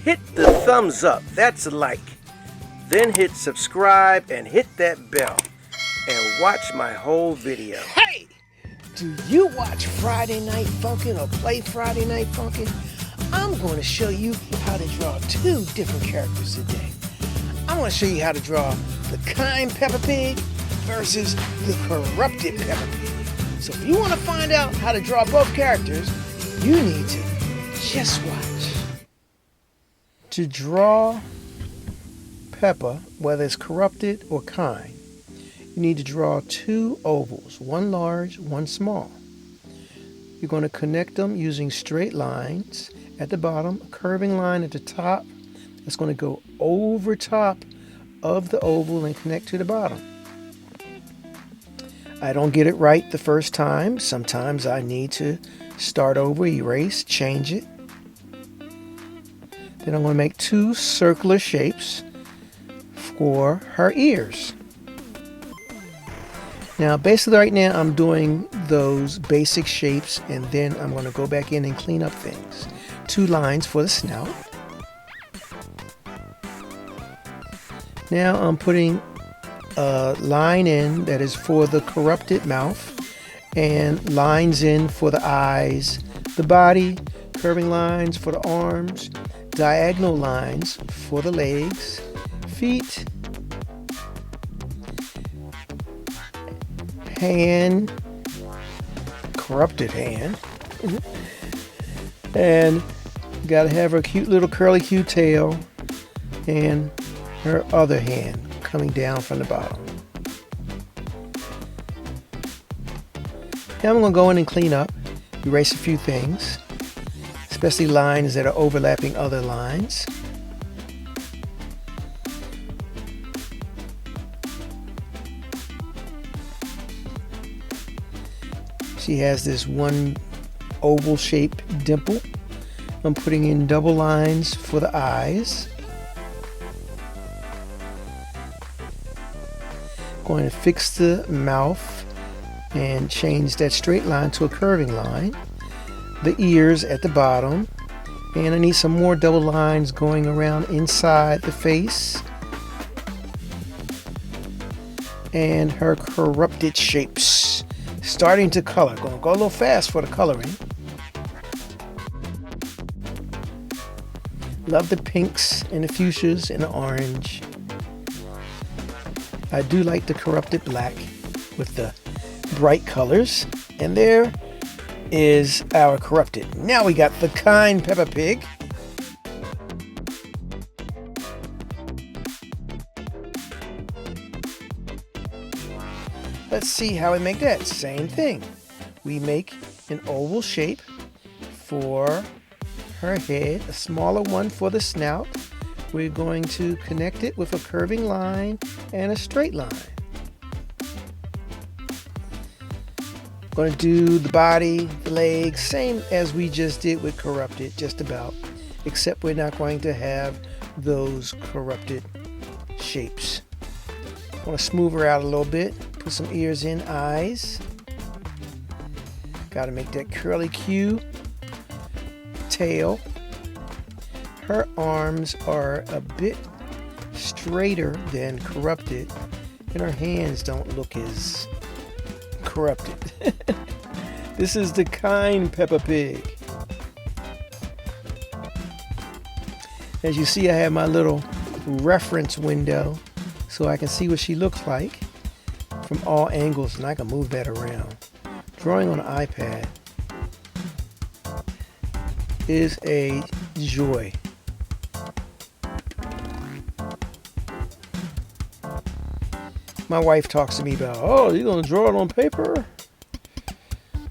hit the thumbs up, that's a like. Then hit subscribe and hit that bell and watch my whole video. Hey! Do you watch Friday Night Funkin' or play Friday Night Funkin'? I'm going to show you how to draw 2 different characters today. I'm going to show you how to draw the kind Peppa Pig versus the corrupted Peppa Pig. So if you want to find out how to draw both characters, you need to just watch. To draw Peppa, whether it's corrupted or kind, you need to draw 2 ovals, one large, one small. You're going to connect them using straight lines at the bottom, a curving line at the top that's going to go over top of the oval and connect to the bottom. I don't get it right the first time. Sometimes I need to start over, erase, change it. Then I'm going to make 2 circular shapes for her ears. Now basically right now I'm doing those basic shapes, and then I'm going to go back in and clean up things. 2 lines for the snout. Now I'm putting a line in that is for the corrupted mouth, and lines in for the eyes, the body, curving lines for the arms, diagonal lines for the legs, feet, hand, corrupted hand, and gotta have her cute little curly Q tail and her other hand coming down from the bottom. Now I'm going to go in and clean up, erase a few things, especially lines that are overlapping other lines. She has this one oval shaped dimple. I'm putting in double lines for the eyes. Going to fix the mouth and change that straight line to a curving line. The ears at the bottom, and I need some more double lines going around inside the face, and her corrupted shapes. Starting to color. Going to go a little fast for the coloring. Love the pinks and the fuchsias and the orange. I do like the corrupted black with the bright colors. And there is our corrupted. Now we got the kind Peppa Pig. Let's see how we make that. Same thing. We make an oval shape for her head, a smaller one for the snout. We're going to connect it with a curving line and a straight line. Going to do the body, the legs, same as we just did with corrupted, just about, except we're not going to have those corrupted shapes. I want to smooth her out a little bit, put some ears in, eyes. Got to make that curly Q tail. Her arms are a bit straighter than corrupted, and her hands don't look as corrupted. This is the kind Peppa Pig. As you see, I have my little reference window so I can see what she looks like from all angles, and I can move that around. Drawing on an iPad is a joy. My wife talks to me about, oh, you're going to draw it on paper?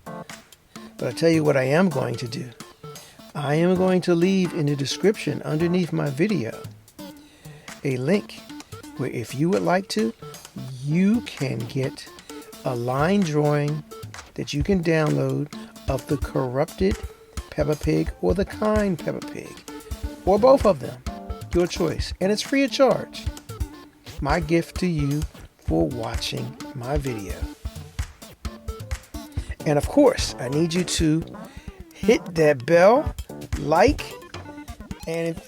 But I tell you what I am going to do. I am going to leave in the description underneath my video a link where if you would like to, you can get a line drawing that you can download of the corrupted Peppa Pig or the kind Peppa Pig, or both of them, your choice, and it's free of charge. My gift to you for watching my video. And of course, I need you to hit that bell, like, and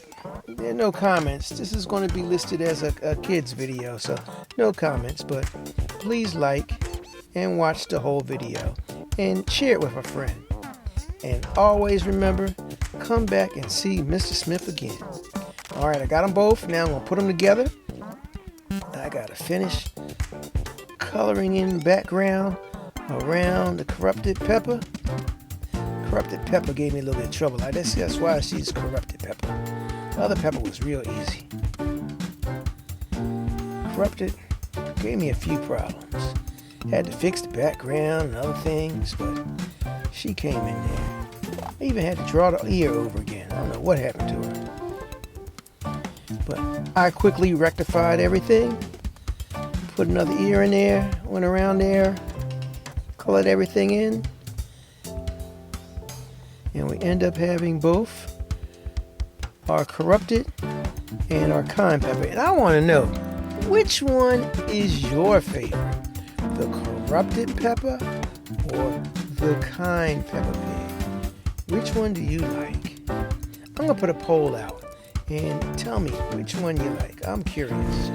There are no comments. This is going to be listed as a kid's video, so no comments, but please like and watch the whole video and share it with a friend. And always remember, come back and see Mr. Smith again. Alright, I got them both. Now I'm going to put them together. I got to finish coloring in the background around the corrupted Peppa. Corrupted Peppa gave me a little bit of trouble. That's why she's corrupted Peppa. The other Peppa was real easy. Corrupted gave me a few problems. Had to fix the background and other things, but she came in there. I even had to draw the ear over again. I don't know what happened to her. But I quickly rectified everything. Put another ear in there, went around there, colored everything in. And we end up having both our corrupted and our kind Peppa. And I want to know, which one is your favorite? The corrupted Peppa or the kind Peppa Pig? Which one do you like? I'm going to put a poll out and tell me which one you like. I'm curious.